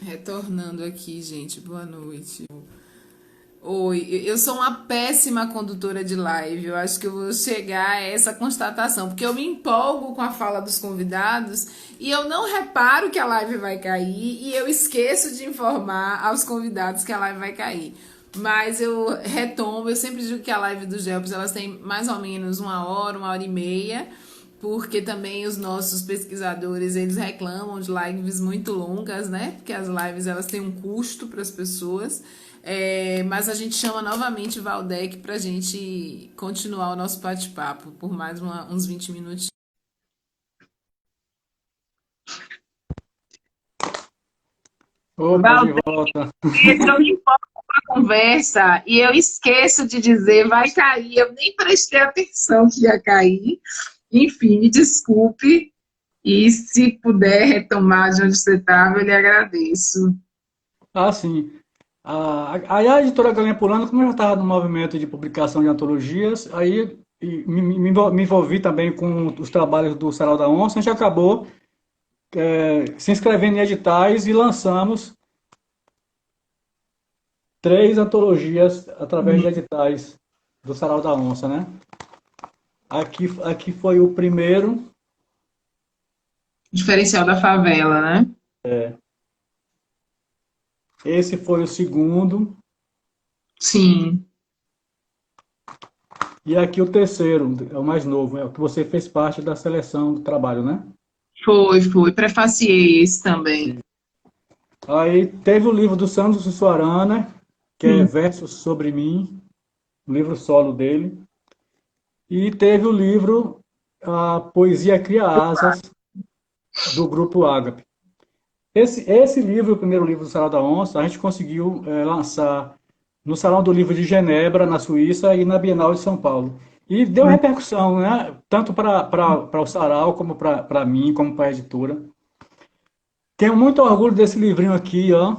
Retornando aqui, gente, boa noite. Oi, eu sou uma péssima condutora de live. Eu acho que eu vou chegar a essa constatação, porque eu me empolgo com a fala dos convidados e eu não reparo que a live vai cair e eu esqueço de informar aos convidados que a live vai cair. Mas eu retomo, eu sempre digo que a live dos GELPS, elas têm mais ou menos uma hora e meia, porque também os nossos pesquisadores, eles reclamam de lives muito longas, né? Porque as lives, elas têm um custo para as pessoas. Mas a gente chama novamente Valdec para a gente continuar o nosso bate-papo por mais uns 20 minutos. Opa, de volta. Eu me empolgo com a conversa e eu esqueço de dizer vai cair. Eu nem prestei atenção que ia cair. Enfim, me desculpe. E se puder retomar de onde você estava, eu lhe agradeço. Ah, sim. A editora Galinha Pulando, como eu já estava no movimento de publicação de antologias, aí me envolvi também com os trabalhos do Sarau da Onça, a gente acabou se inscrevendo em editais e lançamos 3 antologias através de editais do Sarau da Onça, né? Aqui foi o primeiro. Diferencial da favela, né? Esse foi o segundo, Sim, e aqui o terceiro, é o mais novo, é o que você fez parte da seleção do trabalho, né? foi. Prefaciei esse também. Aí teve o livro do Sandro Sussuarana, que é Sim. Versos sobre Mim, o livro solo dele. E teve o livro A Poesia Cria Asas, do Grupo Ágape. Esse livro, o primeiro livro do Salão da Onça, a gente conseguiu lançar no Salão do Livro de Genebra, na Suíça, e na Bienal de São Paulo. E deu repercussão, né? Tanto para o Sarau, como para mim, como para a editora. Tenho muito orgulho desse livrinho aqui, ó,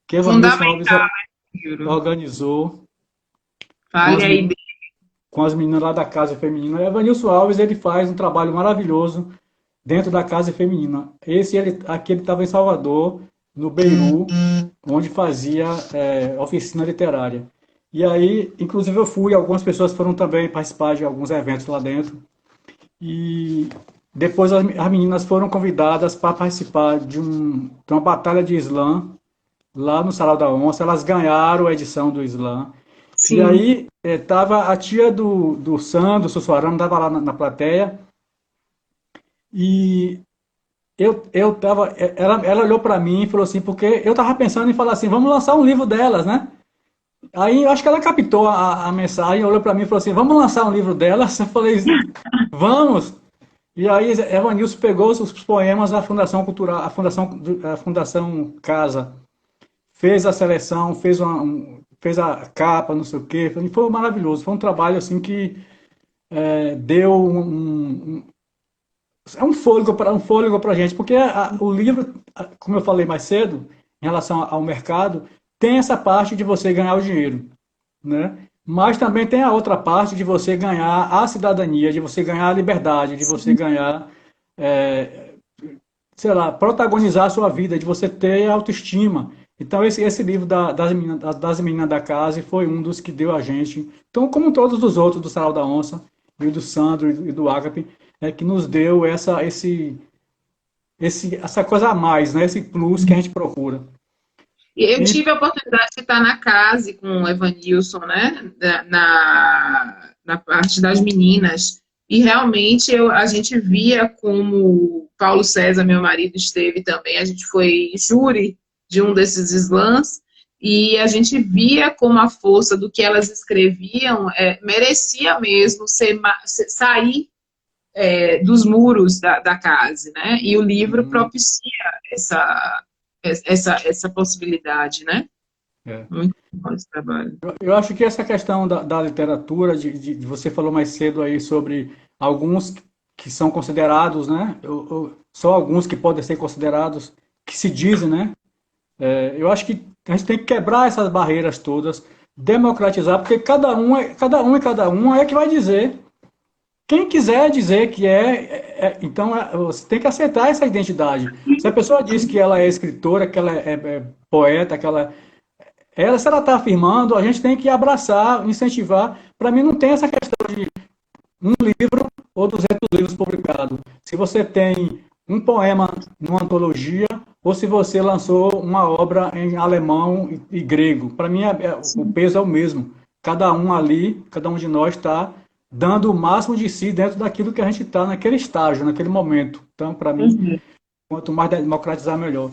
que Evanilson Alves Fundamental, livro. organizou com Fale as aí meninas, dele. com as meninas lá da Casa Feminina. Evanilson Alves, ele faz um trabalho maravilhoso dentro da Casa Feminina. Aqui ele estava em Salvador, no Beiru, onde fazia oficina literária. E aí, inclusive eu fui, algumas pessoas foram também participar de alguns eventos lá dentro. E depois as meninas foram convidadas para participar de uma batalha de slam lá no Sarau da Onça. Elas ganharam a edição do slam. E Sim. aí tava a tia do Sandro Sussuarana, estava lá na plateia. E eu tava, ela olhou para mim e falou assim, porque eu tava pensando em falar assim, vamos lançar um livro delas, né? Aí eu acho que ela captou a mensagem, olhou para mim e falou assim, vamos lançar um livro delas? Eu falei, vamos. E aí Evanilson pegou os poemas da Fundação Cultural, a Fundação Casa, fez a seleção, fez a capa, não sei o quê, foi maravilhoso, foi um trabalho assim que deu é um fôlego para a gente, porque o livro, como eu falei mais cedo, em relação ao mercado, tem essa parte de você ganhar o dinheiro, né? Mas também tem a outra parte de você ganhar a cidadania, de você ganhar a liberdade, de você ganhar, é, sei lá, protagonizar a sua vida, de você ter autoestima. Então esse livro das meninas da casa foi um dos que deu a gente. Então, como todos os outros do Sarau da Onça, e do Sandro e do Agape, que nos deu essa coisa a mais, né? Esse plus que a gente procura. Eu E tive a oportunidade de estar na casa com o Evanilson, né? Na parte das meninas. E realmente a gente via como Paulo César, meu marido, esteve também. A gente foi júri de um desses slams. E a gente via como a força do que elas escreviam merecia mesmo sair dos muros da casa, né? E o livro hum, propicia essa possibilidade, né? é. Muito bom esse trabalho. Eu acho que essa questão da literatura, você falou mais cedo aí sobre alguns que são considerados, né? Só alguns que podem ser considerados, que se dizem, né? Eu acho que a gente tem que quebrar essas barreiras todas, democratizar, porque cada um é que vai dizer Quem quiser dizer que então você tem que aceitar essa identidade. Se a pessoa diz que ela é escritora, que ela é poeta, se ela está afirmando, a gente tem que abraçar, incentivar. Para mim não tem essa questão de um livro ou 200 livros publicados. Se você tem um poema numa antologia ou se você lançou uma obra em alemão e grego. Para mim, o peso é o mesmo. Cada um ali, cada um de nós está dando o máximo de si dentro daquilo que a gente está naquele estágio, naquele momento. Então, para mim, Uhum. quanto mais democratizar, melhor.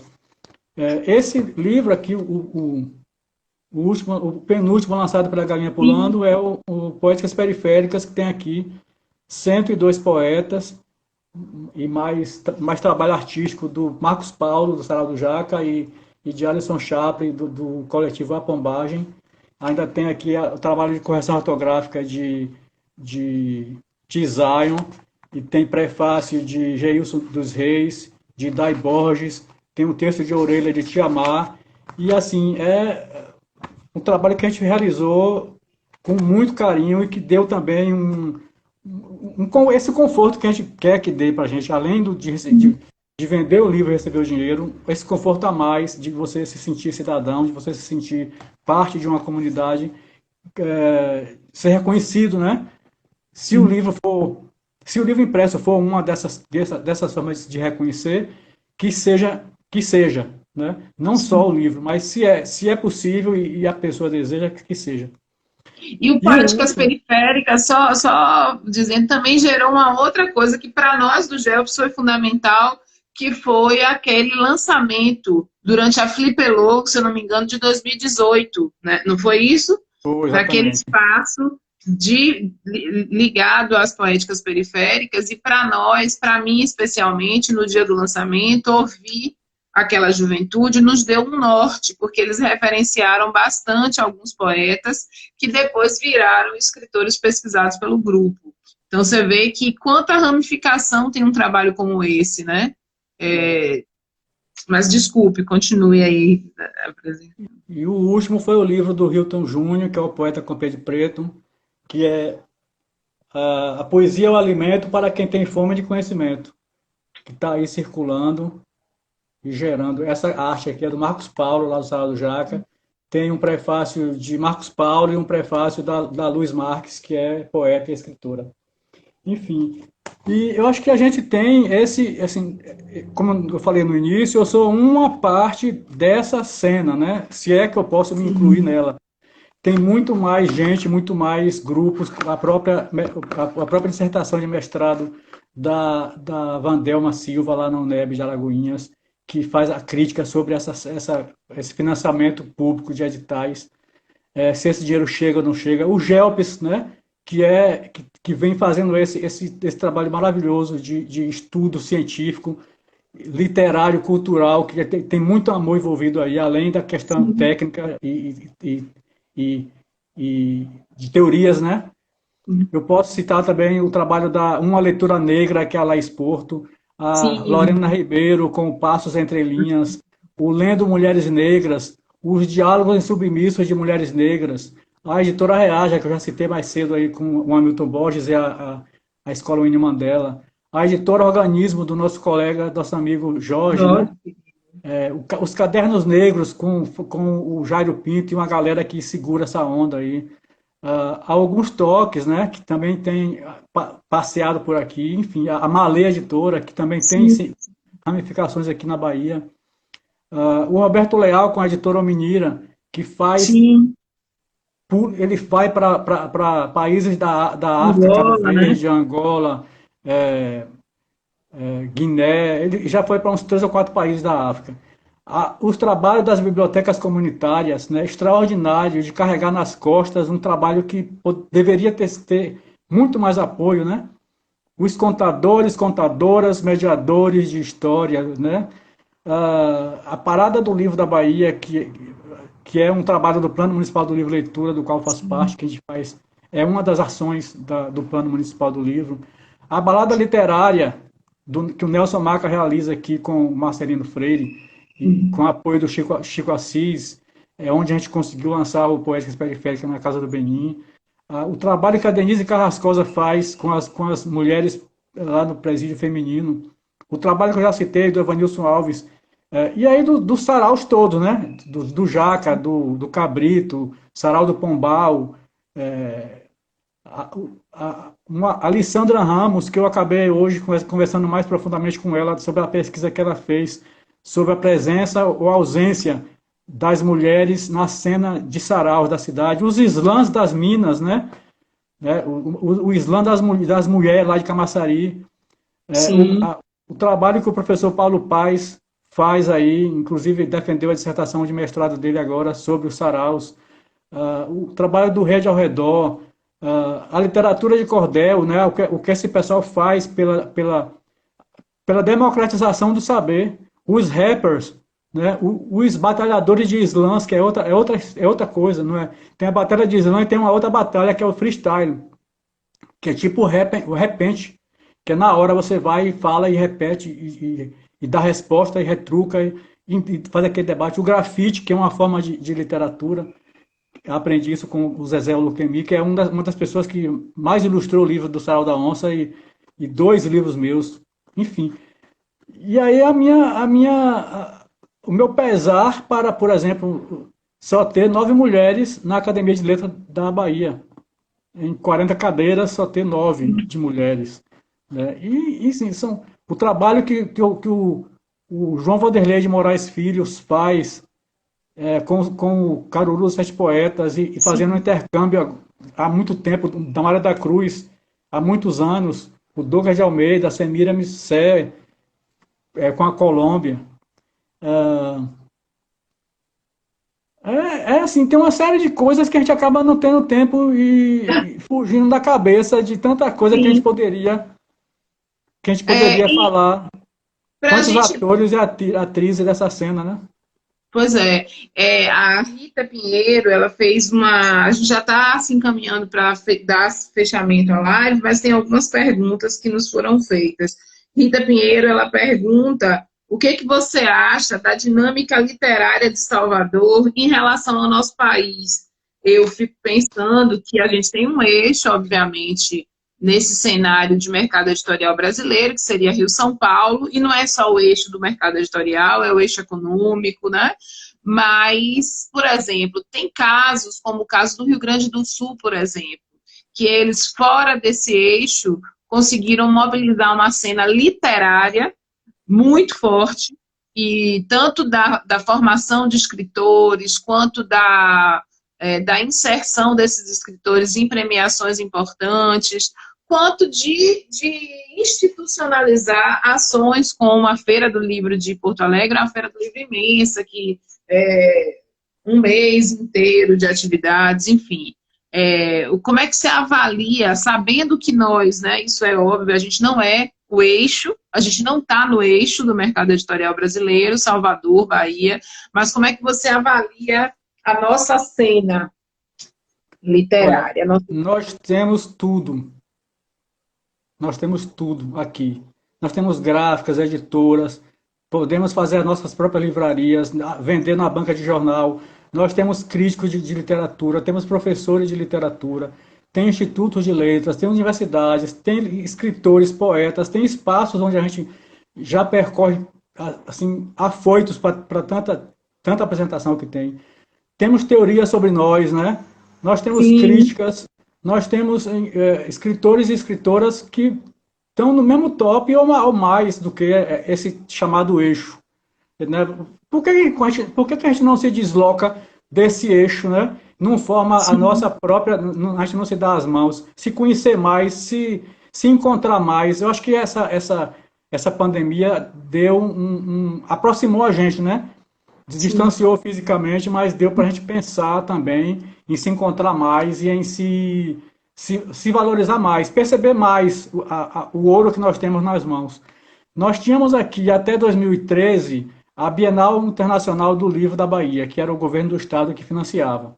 Esse livro aqui, o penúltimo lançado pela Galinha Sim. Pulando, é o Poéticas Periféricas, que tem aqui 102 poetas e mais trabalho artístico do Marcos Paulo, do Sarau do Jaca, e de Alisson Chaplin, do coletivo A Pombagem. Ainda tem aqui o trabalho de correção ortográfica de Zion, e tem prefácio de Geilson dos Reis, de Dai Borges, tem um texto de Orelha de Tiamar, e assim, é um trabalho que a gente realizou com muito carinho e que deu também esse conforto que a gente quer que dê para a gente, além de vender o livro e receber o dinheiro, esse conforto a mais de você se sentir cidadão, de você se sentir parte de uma comunidade, ser reconhecido, né? Se o livro for, se o livro impresso for uma dessas formas de reconhecer, que seja, né? Não só o livro, mas se é possível e a pessoa deseja que seja. E o E o Poéticas último, Periféricas, só dizendo, também gerou uma outra coisa que para nós do GELPS foi fundamental, que foi aquele lançamento durante a Flipelô, se eu não me engano, de 2018, né? Não foi isso? foi Naquele exatamente. espaço ligado às poéticas periféricas, e para nós, para mim especialmente, no dia do lançamento, ouvir aquela juventude nos deu um norte, porque eles referenciaram bastante alguns poetas que depois viraram escritores pesquisados pelo grupo. Então você vê que quanta ramificação tem um trabalho como esse, né? É, mas desculpe, continue aí apresentando. E o último foi o livro do Hilton Júnior, que é o poeta com pé de preto, que é a poesia é o alimento para quem tem fome de conhecimento, que está aí circulando e gerando. Essa arte aqui é do Marcos Paulo, lá do Sala do Jaca. Tem um prefácio de Marcos Paulo e um prefácio da Luz Marques, que é poeta e escritora. Enfim, e eu acho que a gente tem assim, como eu falei no início, eu sou uma parte dessa cena, né? Se é que eu posso me incluir nela. Tem muito mais gente, muito mais grupos, a própria dissertação de mestrado da Vandelma Silva, lá na UNEB de Alagoinhas, que faz a crítica sobre esse financiamento público de editais, se esse dinheiro chega ou não chega. O GELPS, né, que vem fazendo esse trabalho maravilhoso de estudo científico, literário, cultural, que tem muito amor envolvido aí, além da questão técnica e, e de teorias, né? Eu posso citar também o trabalho da Uma Leitura Negra, que é a Laís Porto, a Sim, Lorena Ribeiro, com Passos Entre Linhas, o Lendo Mulheres Negras, os Diálogos Insubmissos de Mulheres Negras, a editora Reaja, que eu já citei mais cedo aí com o Hamilton Borges e a Escola Winnie Mandela, a editora Organismo, do nosso colega, nosso amigo Jorge, né? nossa. Os Cadernos Negros com o Jairo Pinto e uma galera que segura essa onda aí. Há alguns toques, né, que também tem passeado por aqui. Enfim, a Malê Editora, que também tem Sim, ramificações aqui na Bahia. O Roberto Leal com a editora Ominira, que sim, ele vai para países da África, Cabo Angola, né? Verde, Angola, é, Guiné, ele já foi para uns 3 ou 4 países da África. Os trabalhos das bibliotecas comunitárias, né, extraordinário, de carregar nas costas um trabalho que deveria ter muito mais apoio, né? Os contadores, contadoras, mediadores de história, né? A parada do livro da Bahia, que é um trabalho do Plano Municipal do Livro e Leitura, do qual eu faço parte, que a gente faz, é uma das ações do Plano Municipal do Livro. A balada literária que o Nelson Maca realiza aqui com o Marcelino Freire, e com o apoio do Chico Assis, onde a gente conseguiu lançar o Poéticas Periféricas na Casa do Benin. O trabalho que a Denise Carrascosa faz com as mulheres lá no presídio feminino, o trabalho que eu já citei do Evanilson Alves, e aí dos saraus todos, né? Do Jaca, do Cabrito, Sarau do Pombal, a, a Alessandra Ramos, que eu acabei hoje conversando mais profundamente com ela sobre a pesquisa que ela fez sobre a presença ou ausência das mulheres na cena de saraus da cidade, os slams das Minas, né? O slam das mulheres lá de Camaçari, Sim. o trabalho que o professor Paulo Paes faz aí, inclusive defendeu a dissertação de mestrado dele agora sobre os saraus, o trabalho do Rede ao Redor, a literatura de cordel, né? O que esse pessoal faz pela democratização do saber, os rappers, né? Os batalhadores de slams, que é outra coisa, não é? Tem a batalha de slam e tem uma outra batalha que é o freestyle, que é tipo o repente, que é na hora você vai e fala e repete e dá resposta e retruca e faz aquele debate. O grafite, que é uma forma de literatura, eu aprendi isso com o Zezé Luquemi, que é uma das pessoas que mais ilustrou o livro do Sarau da Onça e dois livros meus, enfim. E aí o meu pesar para, por exemplo, só ter 9 mulheres na Academia de Letras da Bahia. Em 40 cadeiras, só ter 9 de mulheres. Né? E sim, o trabalho que o João Vanderlei de Moraes Filho faz com o Caruru dos Sete Poetas e fazendo um intercâmbio há muito tempo, da Maria da Cruz, há muitos anos, o Douglas de Almeida, a Semira Missé, com a Colômbia. Assim, tem uma série de coisas que a gente acaba não tendo tempo e fugindo da cabeça de tanta coisa que a gente Sim. poderia E falar. para a Quantos gente. atores e atrizes dessa cena, né? Pois a Rita Pinheiro, ela fez uma. A gente já está se encaminhando para dar fechamento à live, mas tem algumas perguntas que nos foram feitas. Rita Pinheiro, ela pergunta o que você acha da dinâmica literária de Salvador em relação ao nosso país. Eu fico pensando que a gente tem um eixo, obviamente, nesse cenário de mercado editorial brasileiro, que seria Rio-São Paulo, e não é só o eixo do mercado editorial, é o eixo econômico, né? Mas, por exemplo, tem casos, como o caso do Rio Grande do Sul, por exemplo, que eles, fora desse eixo, conseguiram mobilizar uma cena literária muito forte, e tanto da formação de escritores, quanto da inserção desses escritores em premiações importantes, quanto de institucionalizar ações como a Feira do Livro de Porto Alegre, a Feira do Livro imensa, que é um mês inteiro de atividades, enfim. Como é que você avalia, sabendo que nós, né, isso é óbvio, a gente não é o eixo, a gente não está no eixo do mercado editorial brasileiro, Salvador, Bahia, mas como é que você avalia a nossa cena Olha, literária? nós temos tudo. Nós temos tudo aqui. Nós temos gráficas, editoras, podemos fazer as nossas próprias livrarias, vender na banca de jornal. Nós temos críticos de literatura, temos professores de literatura, tem institutos de letras, tem universidades, tem escritores, poetas, tem espaços onde a gente já percorre assim afoitos para tanta apresentação que tem. Temos teorias sobre nós, né? Nós temos Sim, críticas, nós temos escritores e escritoras que estão no mesmo top ou mais do que esse chamado eixo. Né? Por que a gente não se desloca desse eixo, né? Não forma a sim, nossa própria, a gente não se dá as mãos, se conhecer mais, se encontrar mais. Eu acho que essa pandemia aproximou a gente, né? sim, Distanciou fisicamente, mas deu para a gente pensar também em se encontrar mais e em se valorizar mais, perceber mais o ouro que nós temos nas mãos. Nós tínhamos aqui até 2013 a Bienal Internacional do Livro da Bahia, que era o governo do estado que financiava.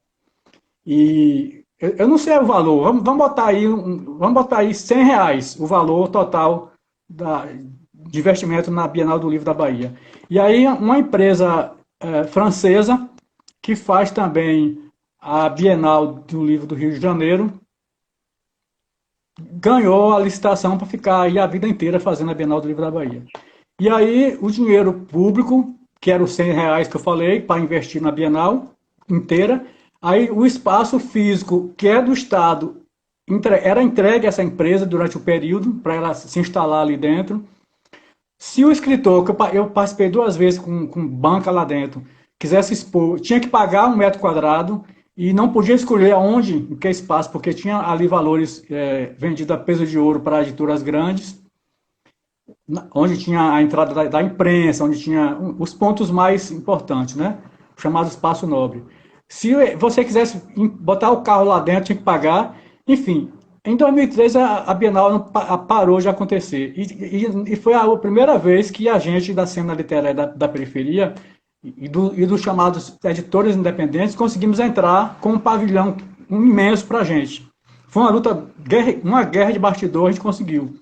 E eu não sei o valor, vamos botar aí R$ 100 o valor total de investimento na Bienal do Livro da Bahia. E aí uma empresa francesa que faz também a Bienal do Livro do Rio de Janeiro ganhou a licitação para ficar aí a vida inteira fazendo a Bienal do Livro da Bahia. E aí o dinheiro público, que era os R$ 100 que eu falei, para investir na Bienal inteira, aí o espaço físico, que é do Estado, era entregue a essa empresa durante o período, para ela se instalar ali dentro. Se o escritor, que eu participei 2 vezes com banca lá dentro, quisesse expor, tinha que pagar 1 metro quadrado e não podia escolher aonde, em que espaço, porque tinha ali valores vendidos a peso de ouro para editoras grandes, onde tinha a entrada da imprensa, onde tinha os pontos mais importantes, né? O chamado espaço nobre. Se você quisesse botar o carro lá dentro, tinha que pagar. Enfim, em 2013 a Bienal parou de acontecer. E foi a primeira vez que a gente da cena literária da periferia e dos chamados editores independentes conseguimos entrar com um pavilhão imenso para a gente. Foi uma luta, uma guerra de bastidor, a gente conseguiu.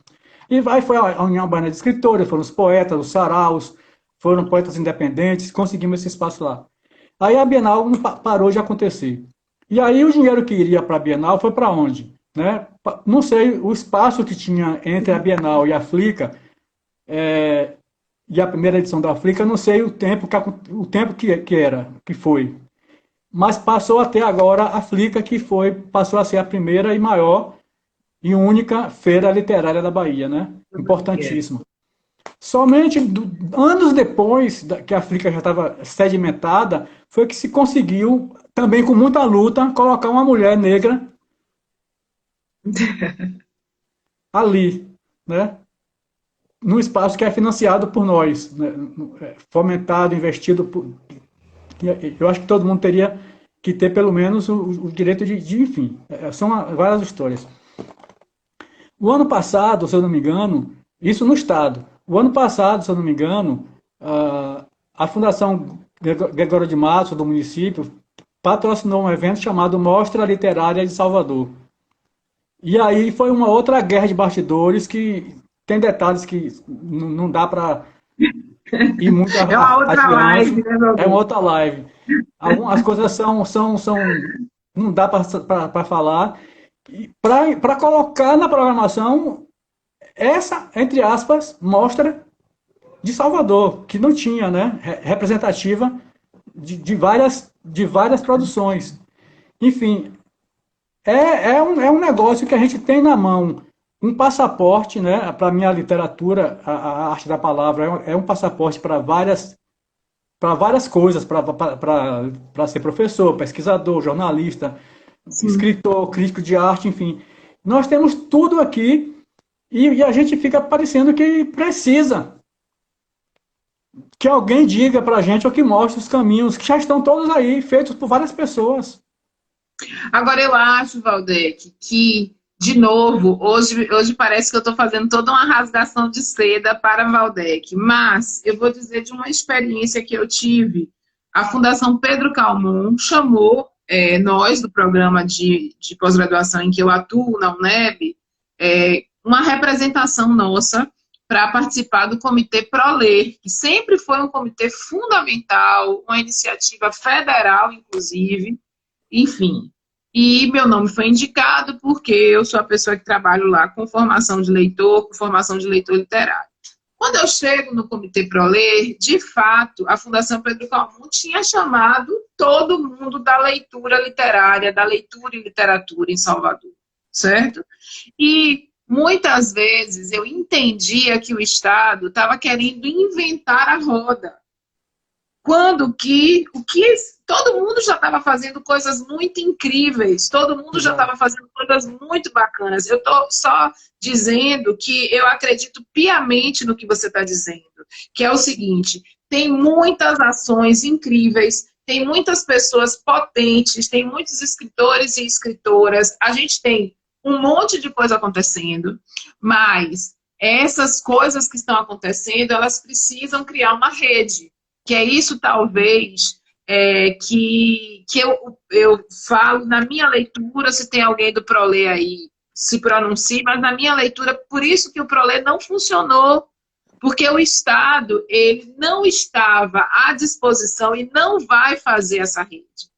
E aí foi a União Baiana de Escritores, foram os poetas, os saraus, foram poetas independentes, conseguimos esse espaço lá. Aí a Bienal parou de acontecer. E aí o dinheiro que iria para a Bienal foi para onde? Né? Não sei, o espaço que tinha entre a Bienal e a Flica, e a primeira edição da Flica, não sei que foi. Mas passou até agora a Flica, passou a ser a primeira e maior e única feira literária da Bahia, né? Importantíssimo. Somente anos depois que a Flica já estava sedimentada, foi que se conseguiu, também com muita luta, colocar uma mulher negra ali, né? Num espaço que é financiado por nós, né? Fomentado, investido por... Eu acho que todo mundo teria que ter pelo menos o direito enfim, são várias histórias. O ano passado, se eu não me engano, isso no Estado, o ano passado, se eu não me engano, a Fundação Gregório de Matos, do município, patrocinou um evento chamado Mostra Literária de Salvador. E aí foi uma outra guerra de bastidores que tem detalhes que não dá para ir muito É uma outra live, né, é uma outra live. Algumas coisas não dá para falar. Para colocar na programação essa, entre aspas, mostra de Salvador, que não tinha, né, representativa de várias produções. Enfim, é um negócio que a gente tem na mão, um passaporte, né, para a minha literatura, a arte da palavra, é um passaporte para várias coisas, para ser professor, pesquisador, jornalista, escritor, crítico de arte, enfim. Nós temos tudo aqui e a gente fica parecendo que precisa que alguém diga para a gente ou que mostre os caminhos que já estão todos aí, feitos por várias pessoas. Agora, eu acho, Valdec, que, de novo, hoje parece que eu estou fazendo toda uma rasgação de seda para Valdec, mas eu vou dizer de uma experiência que eu tive. A Fundação Pedro Calmon chamou nós, do programa de pós-graduação em que eu atuo, na UNEB, uma representação nossa para participar do Comitê ProLer, que sempre foi um comitê fundamental, uma iniciativa federal, inclusive, enfim. E meu nome foi indicado porque eu sou a pessoa que trabalho lá com formação de leitor, com formação de leitor literário. Quando eu chego no Comitê ProLer, de fato, a Fundação Pedro Calmon tinha chamado todo mundo da leitura literária, da leitura e literatura em Salvador, certo? E muitas vezes eu entendia que o Estado estava querendo inventar a roda. Quando todo mundo já estava fazendo coisas muito incríveis, todo mundo já estava fazendo coisas muito bacanas. Eu estou só dizendo que eu acredito piamente no que você está dizendo, que é o seguinte, tem muitas ações incríveis, tem muitas pessoas potentes, tem muitos escritores e escritoras, a gente tem um monte de coisa acontecendo, mas essas coisas que estão acontecendo, elas precisam criar uma rede. Que é isso, talvez, que eu falo na minha leitura, se tem alguém do ProLer aí, se pronuncie, mas na minha leitura, por isso que o ProLer não funcionou, porque o Estado, ele não estava à disposição e não vai fazer essa rede.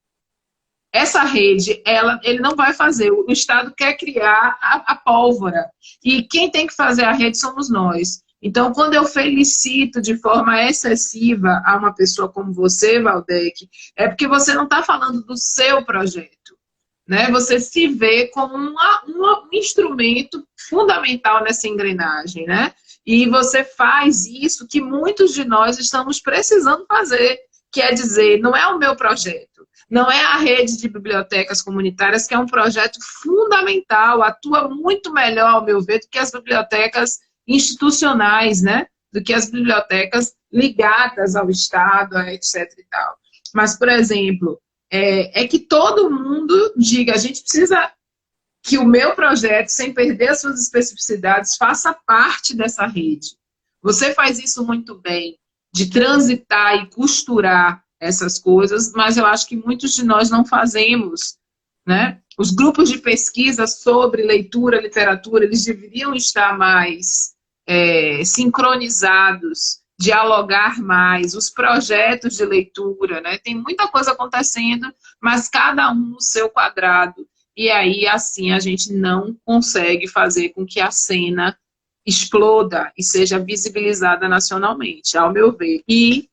essa rede, ele não vai fazer. O Estado quer criar a pólvora. E quem tem que fazer a rede somos nós. Então, quando eu felicito de forma excessiva a uma pessoa como você, Valdec, é porque você não está falando do seu projeto, né? Você se vê como um instrumento fundamental nessa engrenagem, né? E você faz isso que muitos de nós estamos precisando fazer, quer dizer, não é o meu projeto. Não é a rede de bibliotecas comunitárias, que é um projeto fundamental, atua muito melhor, ao meu ver, do que as bibliotecas institucionais, né? Do que as bibliotecas ligadas ao Estado, etc. e tal. Mas, por exemplo, é que todo mundo diga, a gente precisa que o meu projeto, sem perder as suas especificidades, faça parte dessa rede. Você faz isso muito bem, de transitar e costurar essas coisas, mas eu acho que muitos de nós não fazemos, né? Os grupos de pesquisa sobre leitura, literatura, eles deveriam estar mais sincronizados, dialogar mais, os projetos de leitura, né? Tem muita coisa acontecendo, mas cada um no seu quadrado, e aí, assim, a gente não consegue fazer com que a cena exploda e seja visibilizada nacionalmente, ao meu ver. E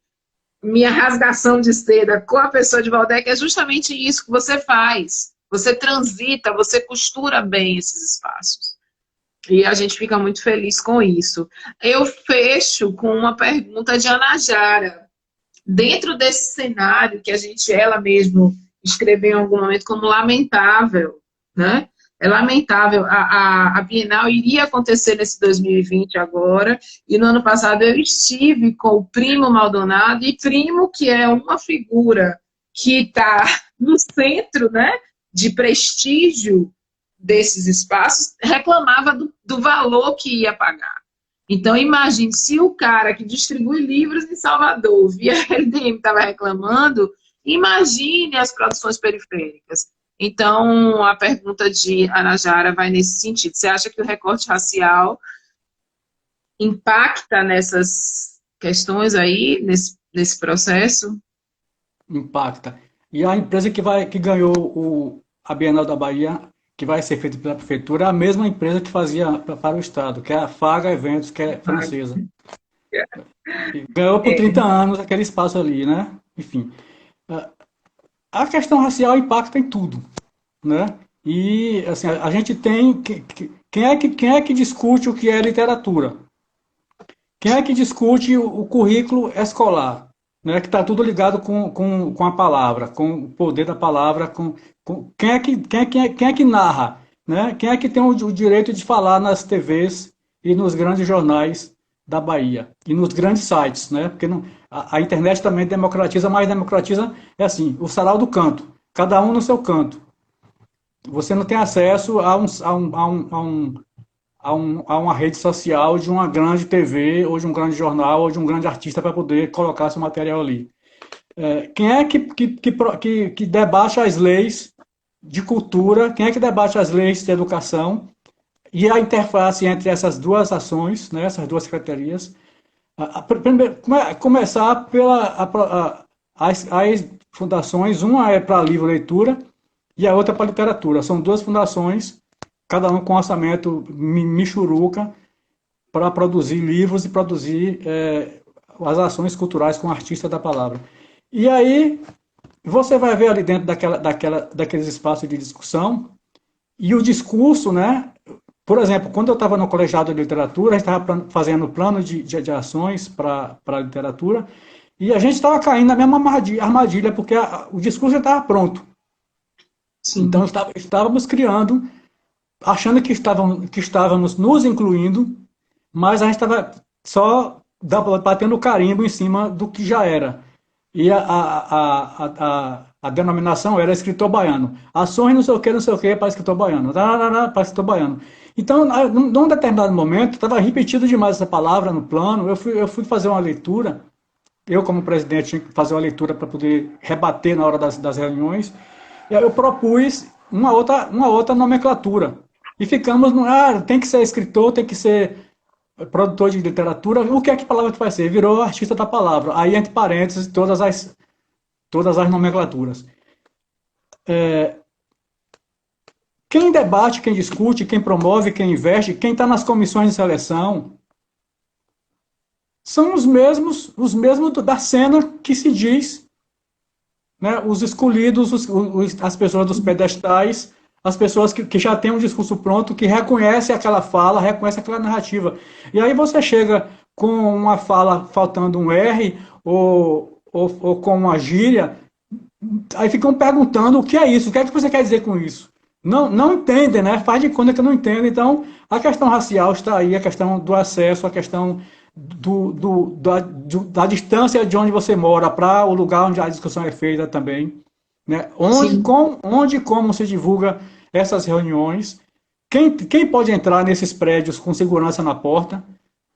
minha rasgação de seda com a pessoa de Valdec é justamente isso que você faz. Você transita, você costura bem esses espaços. E a gente fica muito feliz com isso. Eu fecho com uma pergunta de Ana Jara. Dentro desse cenário que ela mesmo escreveu em algum momento como lamentável, né? É lamentável. A Bienal iria acontecer nesse 2020 agora, e no ano passado eu estive com o Primo Maldonado, e Primo, que é uma figura que está no centro, né, de prestígio desses espaços, reclamava do valor que ia pagar. Então, imagine, se o cara que distribui livros em Salvador, via LDM, estava reclamando, imagine as produções periféricas. Então, a pergunta de Ana Jara vai nesse sentido. Você acha que o recorte racial impacta nessas questões aí, nesse processo? Impacta. E a empresa que ganhou a Bienal da Bahia, que vai ser feita pela prefeitura, é a mesma empresa que fazia para o Estado, que é a Faga Eventos, que é francesa. E ganhou por 30 anos aquele espaço ali, né? Enfim. A questão racial impacta em tudo, né? E assim, a gente tem quem é que discute o que é literatura? Quem é que discute o currículo escolar, né? Que está tudo ligado com a palavra, com o poder da palavra, quem é que narra, né? Quem é que tem o direito de falar nas TVs e nos grandes jornais da Bahia e nos grandes sites, né? Porque a internet também democratiza, mas democratiza é assim, o sarau do canto, cada um no seu canto. Você não tem acesso a uma rede social de uma grande TV, ou de um grande jornal, ou de um grande artista para poder colocar seu material ali. Quem é que debate as leis de cultura, quem é que debate as leis de educação e a interface entre essas duas ações, né, essas duas secretarias? Começar as fundações, uma é para livro e leitura e a outra para literatura. São duas fundações, cada um com orçamento michuruca, para produzir livros e produzir as ações culturais com artista da palavra. E aí você vai ver ali dentro daqueles espaços de discussão e o discurso, né? Por exemplo, quando eu estava no colegiado de literatura, a gente estava fazendo plano de ações para a literatura, e a gente estava caindo na mesma armadilha, porque o discurso já estava pronto. Sim. Então, estávamos criando, achando que estávamos nos incluindo, mas a gente estava só batendo carimbo em cima do que já era. E a denominação era escritor baiano. Ações não sei o que para escritor baiano. Para escritor baiano. Então, num determinado momento, estava repetido demais essa palavra no plano. Eu fui fazer uma leitura. Eu, como presidente, tinha que fazer uma leitura para poder rebater na hora das reuniões. E aí eu propus uma outra nomenclatura. E ficamos tem que ser escritor, tem que ser produtor de literatura. O que é que a palavra vai ser? Virou artista da palavra. Aí, entre parênteses, todas as nomenclaturas. Quem debate, quem discute, quem promove, quem investe, quem está nas comissões de seleção, são os mesmos da cena que se diz, né, os escolhidos, as pessoas dos pedestais, as pessoas que já têm um discurso pronto, que reconhecem aquela fala, reconhecem aquela narrativa. E aí você chega com uma fala faltando um R, ou com uma gíria, aí ficam perguntando o que é isso, o que é que você quer dizer com isso? Não entendem, né? Faz de conta que não entendem. Então, a questão racial está aí, a questão do acesso, a questão da distância de onde você mora para o lugar onde a discussão é feita também, né? Onde e como se divulga essas reuniões, quem pode entrar nesses prédios com segurança na porta,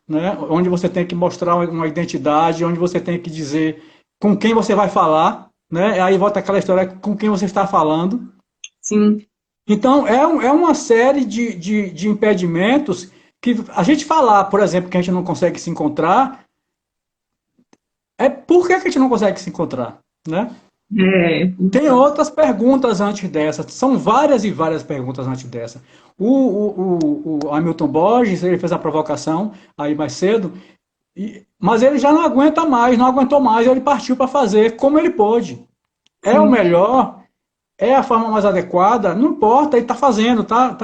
né? Onde você tem que mostrar uma identidade, onde você tem que dizer com quem você vai falar, né? Aí volta aquela história com quem você está falando. Sim. Então, é uma série de impedimentos que a gente falar, por exemplo, que a gente não consegue se encontrar, por que a gente não consegue se encontrar, né? Tem outras perguntas antes dessa, são várias e várias perguntas antes dessa. O Hamilton Borges, ele fez a provocação aí mais cedo, mas ele já não aguenta mais, não aguentou mais, ele partiu para fazer como ele pôde. É o melhor, é a forma mais adequada, não importa, ele está fazendo, está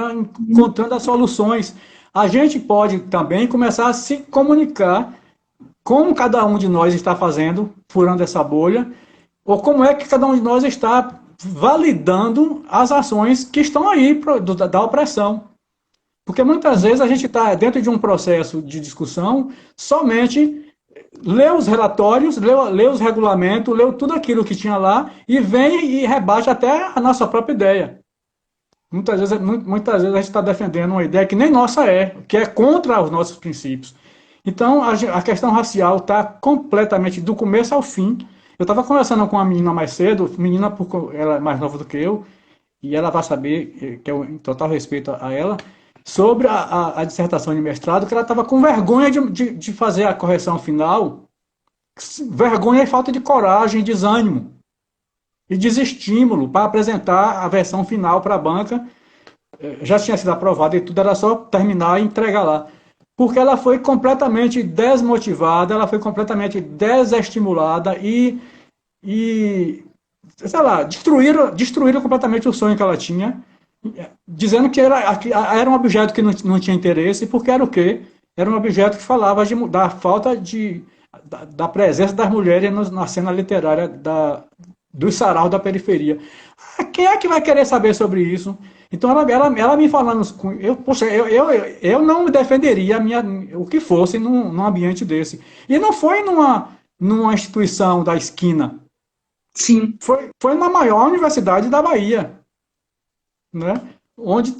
encontrando as soluções. A gente pode também começar a se comunicar como cada um de nós está fazendo, furando essa bolha, ou como é que cada um de nós está validando as ações que estão aí da opressão. Porque muitas vezes a gente está dentro de um processo de discussão, somente lê os relatórios, lê os regulamentos, lê tudo aquilo que tinha lá e vem e rebate até a nossa própria ideia. Muitas vezes a gente está defendendo uma ideia que nem nossa que é contra os nossos princípios. Então, a questão racial está completamente, do começo ao fim. Eu estava conversando com uma menina mais cedo, porque ela é mais nova do que eu, e ela vai saber, que eu em total respeito a ela, sobre a dissertação de mestrado, que ela estava com vergonha de fazer a correção final, vergonha e falta de coragem, desânimo e desestímulo para apresentar a versão final para a banca. Já tinha sido aprovada e tudo, era só terminar e entregar lá. Porque ela foi completamente desmotivada, ela foi completamente desestimulada e sei lá, destruíram completamente o sonho que ela tinha, dizendo que era um objeto que não tinha interesse, porque era o quê? Era um objeto que falava da falta da presença das mulheres na cena literária do sarau da periferia. Quem é que vai querer saber sobre isso? Então ela me falando, eu não defenderia o que fosse num ambiente desse. E não foi numa instituição da esquina. Sim. Foi na maior universidade da Bahia, né? Onde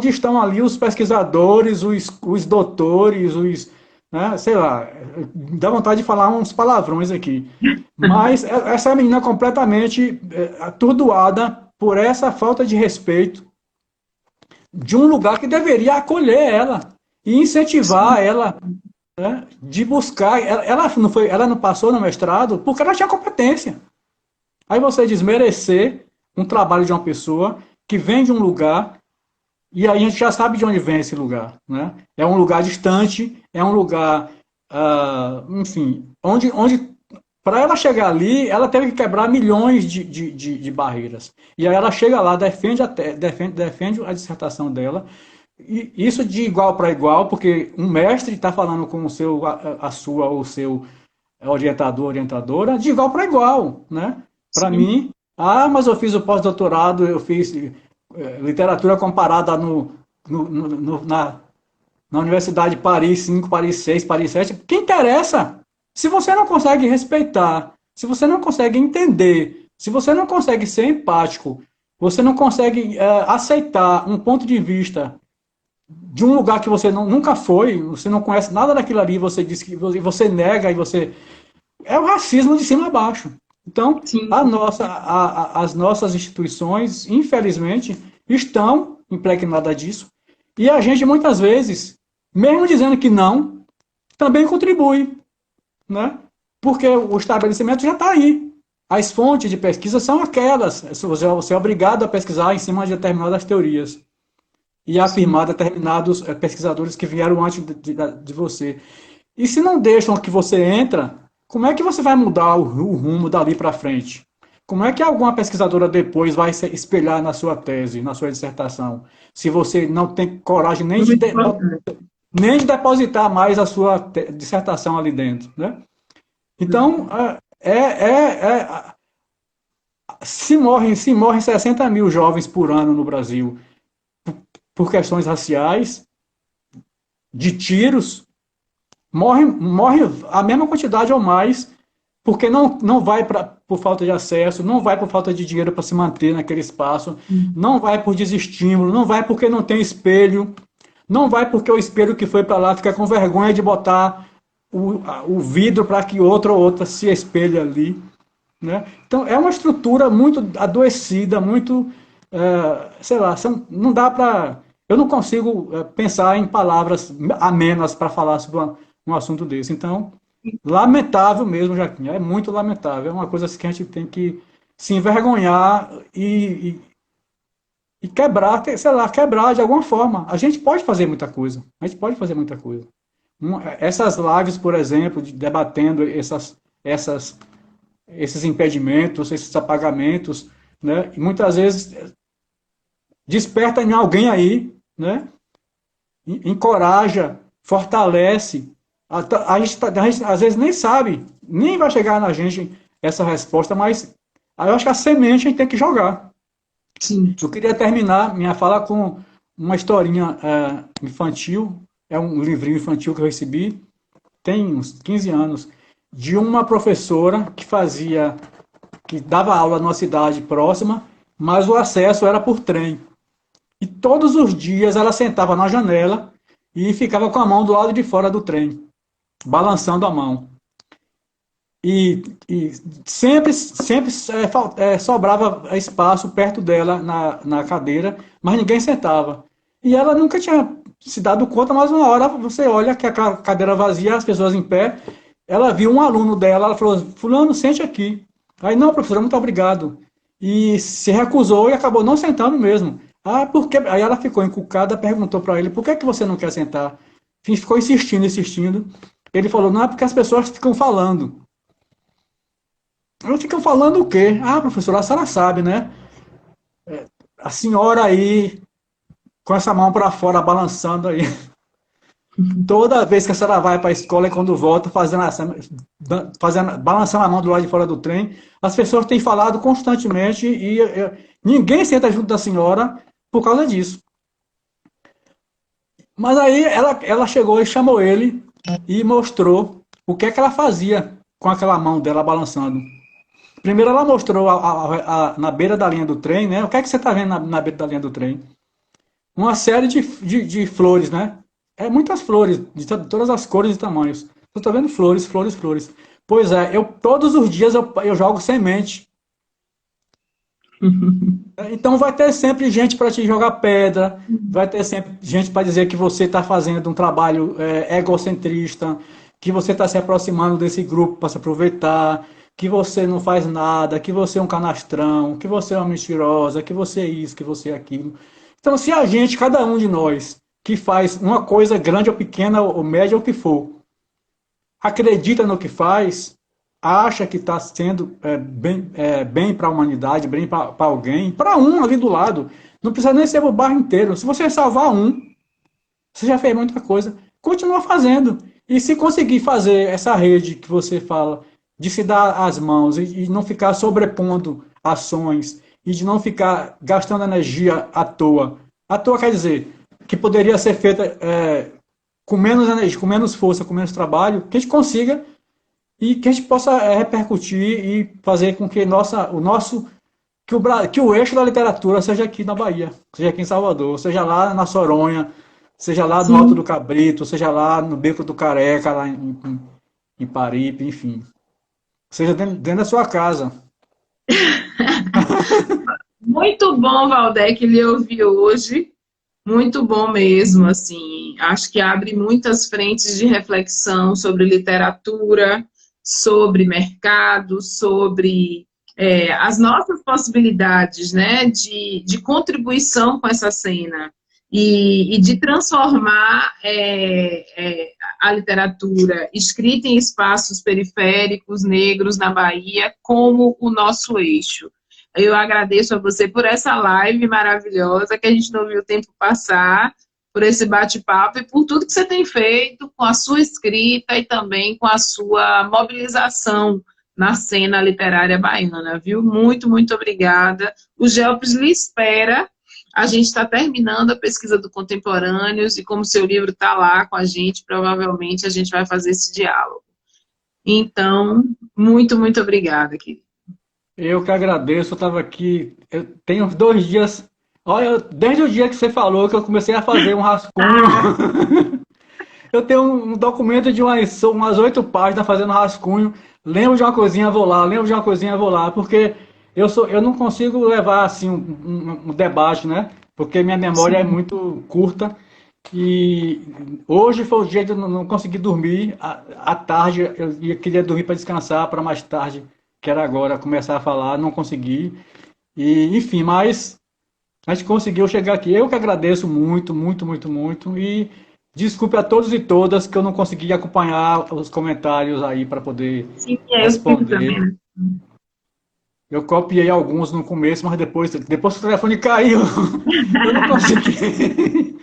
estão ali os pesquisadores, os doutores, né? Sei lá, dá vontade de falar uns palavrões aqui. Mas essa menina é completamente atordoada por essa falta de respeito de um lugar que deveria acolher ela e incentivar ela, né, de buscar. Ela não passou no mestrado porque ela tinha competência. Aí você desmerecer um trabalho de uma pessoa que vem de um lugar, e aí a gente já sabe de onde vem esse lugar, né? É um lugar distante, é um lugar, enfim, onde para ela chegar ali, ela teve que quebrar milhões de barreiras. E aí ela chega lá, defende a dissertação dela, e isso de igual para igual, porque um mestre está falando com a sua ou o seu orientadora, de igual para igual, né? Para mim, mas eu fiz o pós-doutorado, eu fiz literatura comparada na Universidade de Paris 5, Paris 6, Paris 7. Que interessa? Se você não consegue respeitar, se você não consegue entender, se você não consegue ser empático, você não consegue aceitar um ponto de vista de um lugar que você nunca foi, você não conhece nada daquilo ali, você diz que você nega e você... É o racismo de cima a baixo. Então, as nossas instituições, infelizmente, estão impregnadas disso. E a gente, muitas vezes, mesmo dizendo que não, também contribui, né? Porque o estabelecimento já está aí. as fontes de pesquisa são aquelas. Você é obrigado a pesquisar em cima de determinadas teorias e afirmar determinados pesquisadores que vieram antes de você. E se não deixam que você entra, como é que você vai mudar o rumo dali para frente? Como é que alguma pesquisadora depois vai se espelhar na sua tese, na sua dissertação, se você não tem coragem Muito importante. nem de depositar mais a sua dissertação ali dentro, né? Então, se morrem 60 mil jovens por ano no Brasil por questões raciais, de tiros, morre a mesma quantidade ou mais, porque não vai por falta de acesso, não vai por falta de dinheiro para se manter naquele espaço, não vai por desestímulo, não vai porque não tem espelho, não vai porque o espelho que foi para lá fica com vergonha de botar o vidro para que outra ou outra se espelhe ali, né? Então é uma estrutura muito adoecida, muito, sei lá, não dá para... Eu não consigo pensar em palavras amenas para falar sobre um assunto desse. Então, lamentável mesmo, Jaquinha, é muito lamentável. É uma coisa que a gente tem que se envergonhar e quebrar, sei lá, quebrar de alguma forma. A gente pode fazer muita coisa. A gente pode fazer muita coisa. Essas lives, por exemplo, debatendo esses impedimentos, esses apagamentos, né? E muitas vezes desperta em alguém aí, né? Encoraja, fortalece. A gente às vezes nem sabe, nem vai chegar na gente essa resposta, mas eu acho que a semente a gente tem que jogar. Sim. Eu queria terminar minha fala com uma historinha infantil, é um livrinho infantil que eu recebi, tem uns 15 anos, de uma professora que dava aula numa cidade próxima, mas o acesso era por trem. E todos os dias ela sentava na janela e ficava com a mão do lado de fora do trem, balançando a mão. E sempre sobrava espaço perto dela na cadeira, mas ninguém sentava. E ela nunca tinha se dado conta, mas uma hora você olha que a cadeira vazia, as pessoas em pé, ela viu um aluno dela, ela falou, fulano, sente aqui. Aí, não, professora, muito obrigado. E se recusou e acabou não sentando mesmo. Por quê? Aí ela ficou encucada, perguntou para ele, por que você não quer sentar? Ficou insistindo, insistindo. Ele falou, não, é porque as pessoas ficam falando. Elas ficam falando o quê? Professora, a senhora sabe, né? A senhora aí, com essa mão para fora, balançando aí. Toda vez que a senhora vai para a escola e quando volta, balançando a mão do lado de fora do trem, as pessoas têm falado constantemente e ninguém senta junto da senhora por causa disso. Mas aí ela chegou e chamou ele e mostrou o que é que ela fazia com aquela mão dela balançando. Primeiro ela mostrou na beira da linha do trem, né? O que é que você está vendo na beira da linha do trem? Uma série de flores, né? Muitas flores, de todas as cores e tamanhos. Eu estou vendo flores, flores, flores. Pois é, todos os dias eu jogo semente. Então vai ter sempre gente para te jogar pedra, vai ter sempre gente para dizer que você está fazendo um trabalho egocentrista, que você está se aproximando desse grupo para se aproveitar, que você não faz nada, que você é um canastrão, que você é uma mentirosa, que você é isso, que você é aquilo. Então se a gente, cada um de nós, que faz uma coisa grande ou pequena, ou média, ou o que for, acredita no que faz, acha que está sendo bem para a humanidade, bem para alguém, para um ali do lado, não precisa nem ser o bairro inteiro. Se você salvar um, você já fez muita coisa. Continua fazendo. E se conseguir fazer essa rede que você fala, de se dar as mãos e não ficar sobrepondo ações, e de não ficar gastando energia à toa. À toa quer dizer que poderia ser feita com menos energia, com menos força, com menos trabalho, que a gente consiga e que a gente possa repercutir e fazer com que que o eixo da literatura seja aqui na Bahia, seja aqui em Salvador, seja lá na Soronha, seja lá no Alto do Cabrito, seja lá no Beco do Careca, lá em Paripe, enfim. Seja dentro da sua casa. Muito bom, Valdec, lhe ouvir hoje. Muito bom mesmo, assim. Acho que abre muitas frentes de reflexão sobre literatura, sobre mercado, sobre as nossas possibilidades, né, de contribuição com essa cena e de transformar a literatura escrita em espaços periféricos, negros, na Bahia, como o nosso eixo. Eu agradeço a você por essa live maravilhosa, que a gente não viu o tempo passar, por esse bate-papo e por tudo que você tem feito com a sua escrita e também com a sua mobilização na cena literária baiana, viu? Muito, muito obrigada. O Gelpis lhe espera. A gente está terminando a pesquisa do Contemporâneos e como seu livro está lá com a gente, provavelmente a gente vai fazer esse diálogo. Então, muito, muito obrigada, querido. Eu que agradeço, eu estava aqui, eu tenho 2 dias, olha, desde o dia que você falou que eu comecei a fazer um rascunho, eu tenho um documento de umas 8 páginas fazendo rascunho, lembro de uma coisinha, vou lá, lembro de uma coisinha, vou lá, porque eu não consigo levar assim um debate, né? Porque minha memória é Sim. muito curta e hoje foi o dia de eu não conseguir dormir, à tarde queria dormir para descansar, para mais tarde, que era agora, começar a falar, não consegui. E, enfim, mas a gente conseguiu chegar aqui. Eu que agradeço muito, muito, muito, muito. E desculpe a todos e todas que eu não consegui acompanhar os comentários aí para poder Sim, eu fico também, responder. né? Eu copiei alguns no começo, mas depois que o telefone caiu, eu não consegui.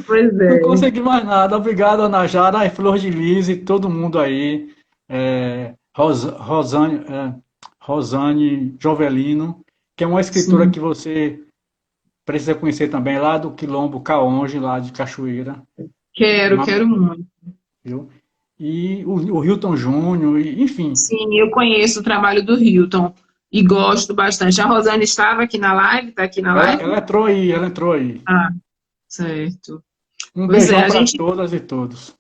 Pois Não é. consegui mais nada. Obrigado, Ana Jara, Flor de Lis e todo mundo aí. Rosane Jovelino, que é uma escritora Sim. que você precisa conhecer também, lá do Quilombo Caonge, lá de Cachoeira. Quero, quero muito. Viu? E o Hilton Júnior, enfim. Sim, eu conheço o trabalho do Hilton e gosto bastante. A Rosane estava aqui na live, está aqui na Ela, live? ela entrou aí, ela entrou aí. Ah, certo. Um Pois é, beijão a para gente todas e todos.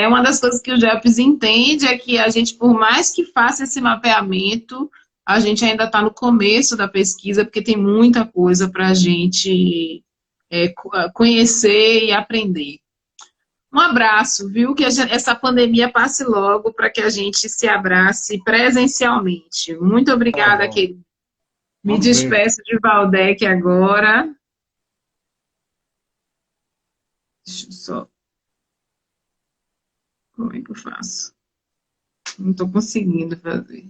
uma das coisas que o Jeps entende é que a gente, por mais que faça esse mapeamento, a gente ainda está no começo da pesquisa, porque tem muita coisa para a gente conhecer e aprender. Um abraço, viu? Que essa pandemia passe logo para que a gente se abrace presencialmente. Muito Tá obrigada, bom. querido. Me Vamos ver. despeço de Valdec agora. Deixa eu só. Como é que eu faço? Não estou conseguindo fazer.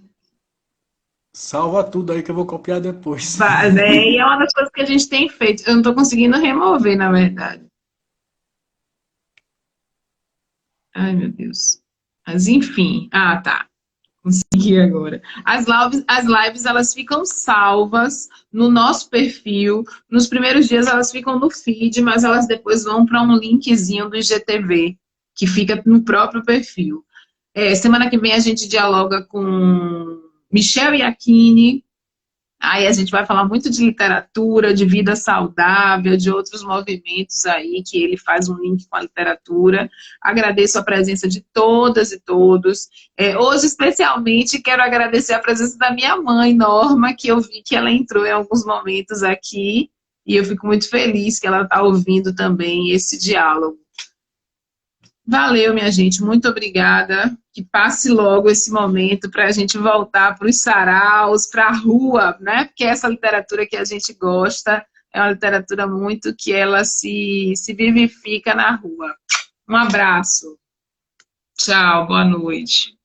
Salva tudo aí que eu vou copiar depois. E é uma das coisas que a gente tem feito. Eu não estou conseguindo remover, na verdade. Ai, meu Deus. Mas enfim. Ah, tá. Consegui agora. As lives, elas ficam salvas no nosso perfil. Nos primeiros dias elas ficam no feed, mas elas depois vão para um linkzinho do IGTV, que fica no próprio perfil. Semana que vem a gente dialoga com Michel Iacchini. Aí a gente vai falar muito de literatura, de vida saudável, de outros movimentos aí que ele faz um link com a literatura. Agradeço a presença de todas e todos. Hoje, especialmente, quero agradecer a presença da minha mãe, Norma, que eu vi que ela entrou em alguns momentos aqui, e eu fico muito feliz que ela está ouvindo também esse diálogo. Valeu, minha gente, muito obrigada. Que passe logo esse momento para a gente voltar para os saraus, para a rua, né? Porque essa literatura que a gente gosta é uma literatura muito que ela se vivifica na rua. Um abraço. Tchau, boa noite.